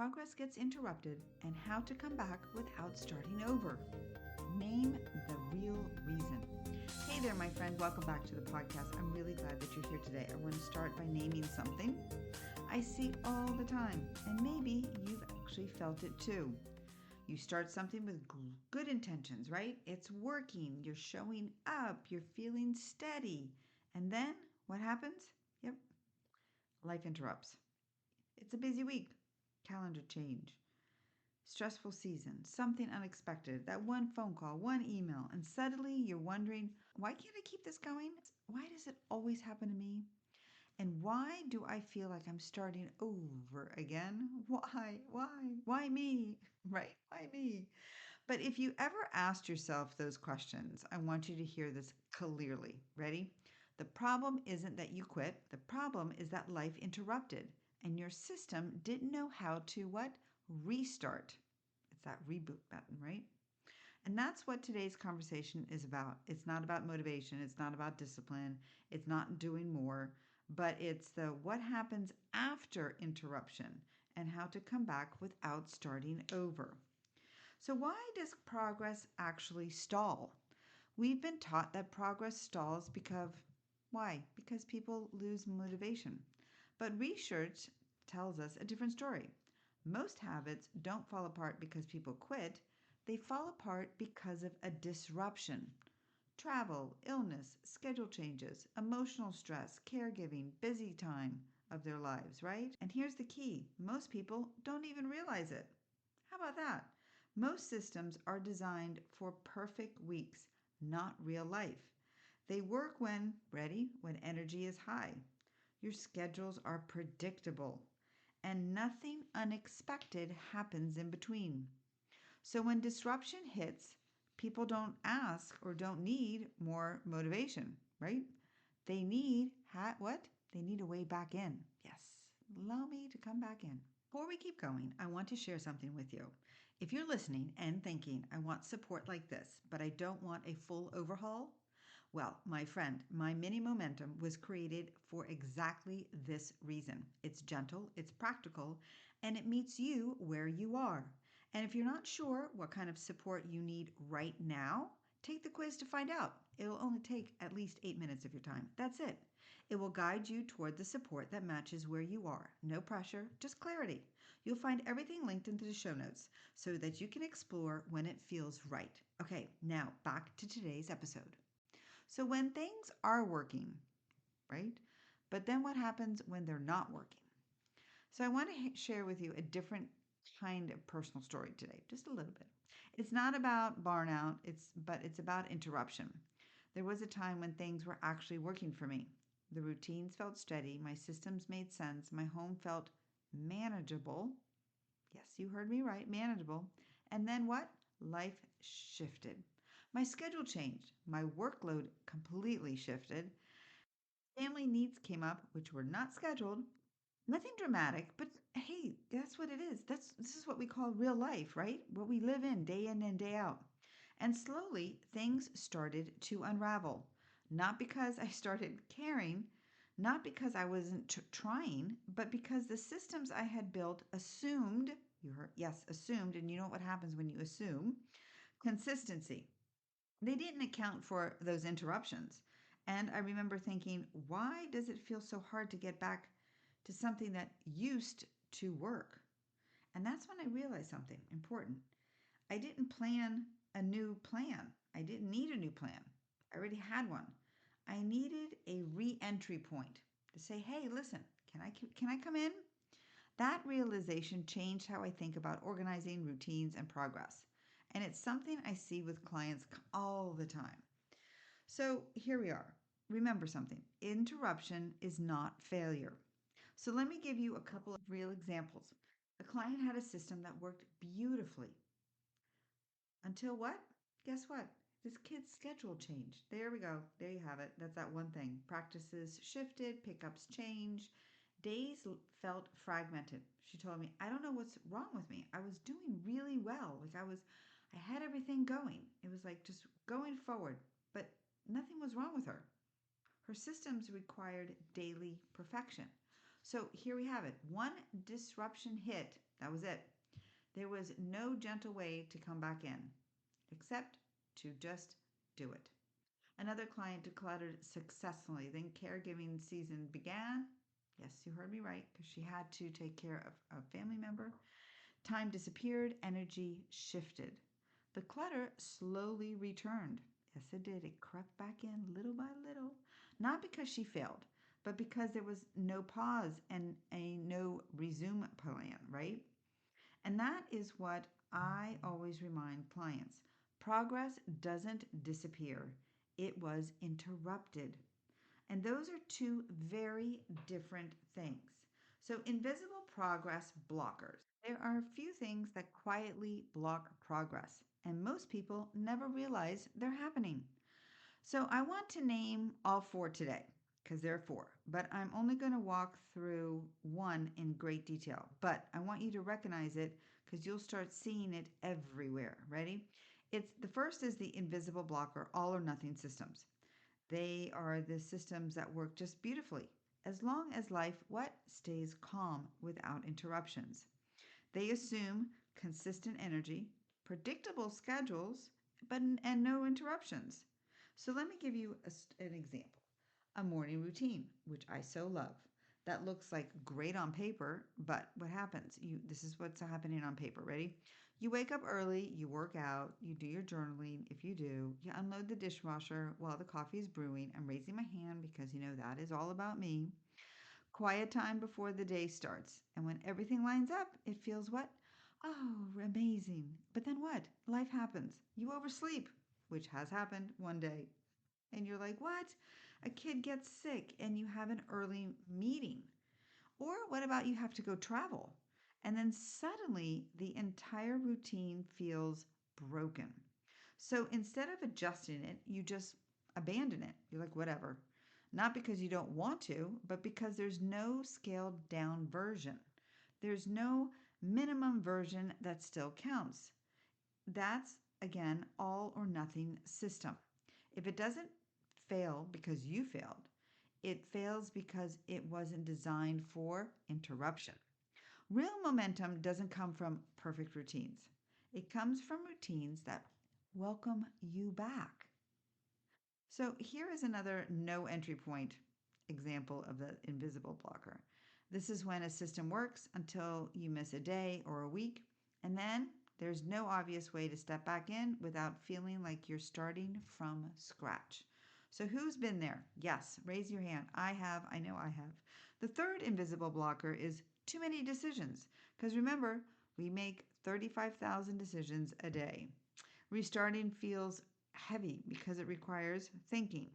progress gets interrupted and how to come back without starting over. Name the real reason. Hey there, my friend. Welcome back to the podcast. I'm really glad that you're here today. I want to start by naming something I see all the time, and maybe you've actually felt it too. You start something with good intentions, right? It's working. You're showing up. You're feeling steady. And then what happens? Yep, life interrupts. It's a busy week. Calendar change. Stressful season. Something unexpected. That one phone call, one email. And suddenly you're wondering, why can't I keep this going? Why does it always happen to me? And why do I feel like I'm starting over again? Why? Why me? Right? Why me? But if you ever asked yourself those questions, I want you to hear this clearly. Ready? The problem isn't that you quit. The problem is that life interrupted and your system didn't know how to what? Restart. It's that reboot button, right? And that's what today's conversation is about. It's not about motivation. It's not about discipline. It's not doing more, but it's the what happens after interruption and how to come back without starting over. So why does progress actually stall? We've been taught that progress stalls because why? Because people lose motivation. But research tells us a different story. Most habits don't fall apart because people quit. They fall apart because of a disruption. Travel, illness, schedule changes, emotional stress, caregiving, busy time of their lives, right? And here's the key. Most people don't even realize it. How about that? Most systems are designed for perfect weeks, not real life. They work when, ready, when energy is high. Your schedules are predictable, and nothing unexpected happens in between. So when disruption hits, people don't ask or don't need more motivation, right? They need what? They need a way back in. Yes, allow me to come back in. Before we keep going, I want to share something with you. If you're listening and thinking, I want support like this, but I don't want a full overhaul, well, my friend, my mini momentum was created for exactly this reason. It's gentle, it's practical, and it meets you where you are. And if you're not sure what kind of support you need right now, take the quiz to find out. It'll only take at least 8 minutes of your time. That's it. It will guide you toward the support that matches where you are. No pressure, just clarity. You'll find everything linked into the show notes so that you can explore when it feels right. Okay, now back to today's episode. So when things are working, right? But then what happens when they're not working? So I want to share with you a different kind of personal story today, just a little bit. It's not about burnout, but it's about interruption. There was a time when things were actually working for me. The routines felt steady, my systems made sense, my home felt manageable. Yes, you heard me right, manageable. And then what? Life shifted. My schedule changed. My workload completely shifted. Family needs came up, which were not scheduled. Nothing dramatic, but hey, that's what it is. This is what we call real life, right? What we live in and day out. And slowly things started to unravel. Not because I started caring, not because I wasn't trying, but because the systems I had built assumed, you heard, yes, assumed, and you know what happens when you assume, consistency. They didn't account for those interruptions. And I remember thinking, why does it feel so hard to get back to something that used to work? And that's when I realized something important. I didn't plan a new plan. I didn't need a new plan. I already had one. I needed a re-entry point to say, hey, listen, can I come in? That realization changed how I think about organizing routines and progress. And it's something I see with clients all the time. So here we are. Remember something. Interruption is not failure. So let me give you a couple of real examples. A client had a system that worked beautifully until what? Guess what? This kid's schedule changed. There we go. There you have it. That's that one thing. Practices shifted, pickups changed. Days felt fragmented. She told me, I don't know what's wrong with me. I was doing really well. I had everything going. It was like just going forward, but nothing was wrong with her. Her systems required daily perfection. So here we have it. One disruption hit That was it. There was no gentle way to come back in except to just do it. Another client decluttered successfully. Then caregiving season began. Yes, you heard me right, because she had to take care of a family member. Time disappeared, energy shifted. The clutter slowly returned. Yes, it did. It crept back in little by little. Not because she failed, but because there was no pause and a no resume plan, right? And that is what I always remind clients. Progress doesn't disappear, it was interrupted. And those are two very different things. So, invisible progress blockers. There are a few things that quietly block progress, and most people never realize they're happening. So, I want to name all four today because there are four, but I'm only going to walk through one in great detail. But I want you to recognize it because you'll start seeing it everywhere. Ready? It's the first is the invisible blocker, all or nothing systems. They are the systems that work just beautifully as long as life what stays calm without interruptions. They assume consistent energy, predictable schedules, but and no interruptions. So let me give you an example. A morning routine, which I so love. That looks like great on paper, but what happens? This is what's happening on paper. Ready? You wake up early, you work out, you do your journaling if you do, you unload the dishwasher while the coffee is brewing. I'm raising my hand because that is all about me. Quiet time before the day starts. And when everything lines up, it feels what? Oh, amazing. But then what? Life happens. You oversleep, which has happened one day. And you're like, what? A kid gets sick and you have an early meeting. Or what about you have to go travel? And then suddenly the entire routine feels broken. So instead of adjusting it, you just abandon it. You're like, whatever. Not because you don't want to, but because there's no scaled down version. There's no minimum version that still counts. That's, again, all or nothing system. If it doesn't fail because you failed, it fails because it wasn't designed for interruption. Real momentum doesn't come from perfect routines, it comes from routines that welcome you back. So here is another no entry point example of the invisible blocker. This is when a system works until you miss a day or a week, and then there's no obvious way to step back in without feeling like you're starting from scratch. So, who's been there? Yes, raise your hand. I have. I know I have. The third invisible blocker is too many decisions. Because remember, we make 35,000 decisions a day. Restarting feels heavy because it requires thinking.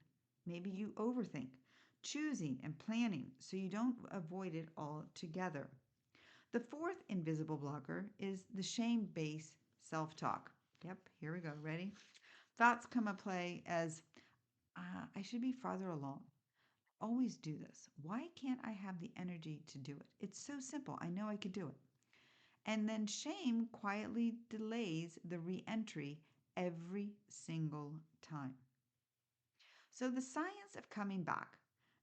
Maybe you overthink, choosing and planning so you don't avoid it altogether. The fourth invisible blocker is the shame based self talk. Yep, here we go. Ready? Thoughts come a play as I should be farther along. Always do this. Why can't I have the energy to do it? It's so simple. I know I could do it. And then shame quietly delays the re entry every single time. So, the science of coming back.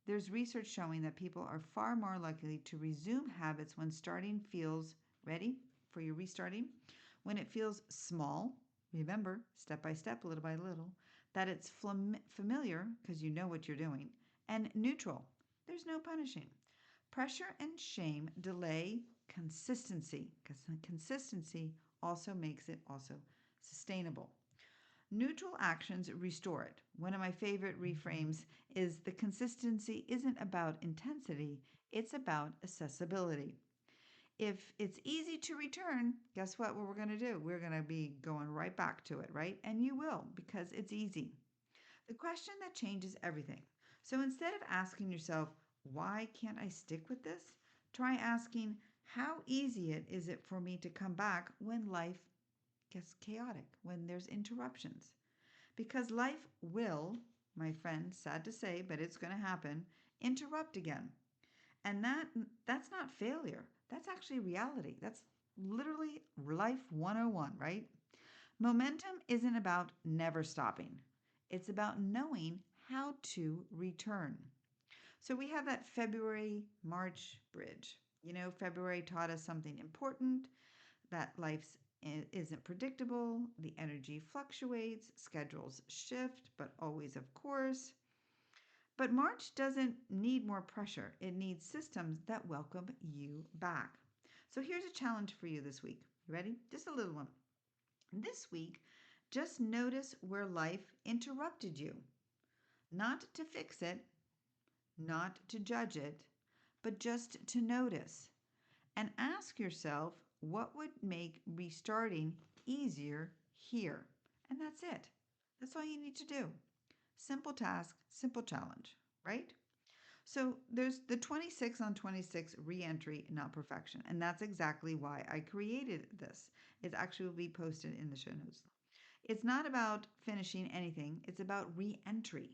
There's research showing that people are far more likely to resume habits when starting feels ready for your restarting, when it feels small, remember, step by step, little by little, that it's familiar because you know what you're doing, and neutral. There's no punishing. Pressure and shame delay consistency because consistency also makes it also sustainable. Neutral actions restore it. One of my favorite reframes is the consistency isn't about intensity, it's about accessibility. If it's easy to return, guess what? What we're going to do? We're going to be going right back to it, right? And you will because it's easy. The question that changes everything. So instead of asking yourself, why can't I stick with this? Try asking, how easy is it for me to come back when life gets chaotic, when there's interruptions? Because life will, my friend, sad to say, but it's going to happen, interrupt again. And that's not failure. That's actually reality. That's literally life 101, right? Momentum isn't about never stopping. It's about knowing how to return. So we have that February March bridge. February taught us something important, that life isn't predictable, the energy fluctuates, schedules shift, but always, of course. But March doesn't need more pressure, it needs systems that welcome you back. So here's a challenge for you this week. You ready? Just a little one. This week, just notice where life interrupted you. Not to fix it, not to judge it, but just to notice. And ask yourself what would make restarting easier here. And that's it. That's all you need to do. Simple task, simple challenge, right? So there's the 26 on 26 reentry, not perfection. And that's exactly why I created this. It actually will be posted in the show notes. It's not about finishing anything, it's about reentry.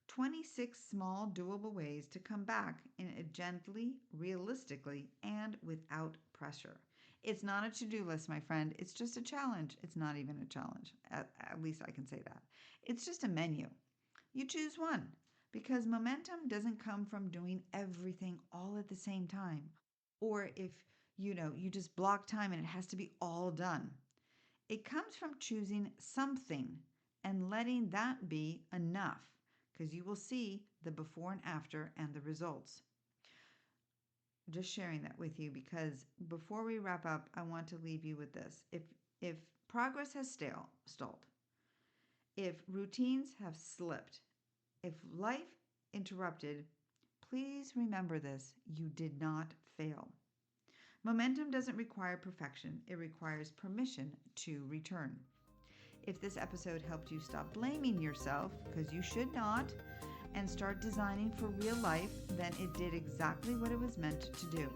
26 small, doable ways to come back in a gently, realistically, and without pressure. It's not a to do list, my friend. It's just a challenge. It's not even a challenge. At least I can say that. It's just a menu. You choose one because momentum doesn't come from doing everything all at the same time. Or if you just block time and it has to be all done. It comes from choosing something and letting that be enough because you will see the before and after and the results. Just sharing that with you because before we wrap up, I want to leave you with this. If progress has stalled, if routines have slipped, if life interrupted, please remember this. You did not fail. Momentum doesn't require perfection, it requires permission to return. If this episode helped you stop blaming yourself, because you should not, and start designing for real life, then it did exactly what it was meant to do.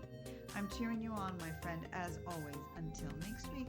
I'm cheering you on, my friend, as always. Until next week.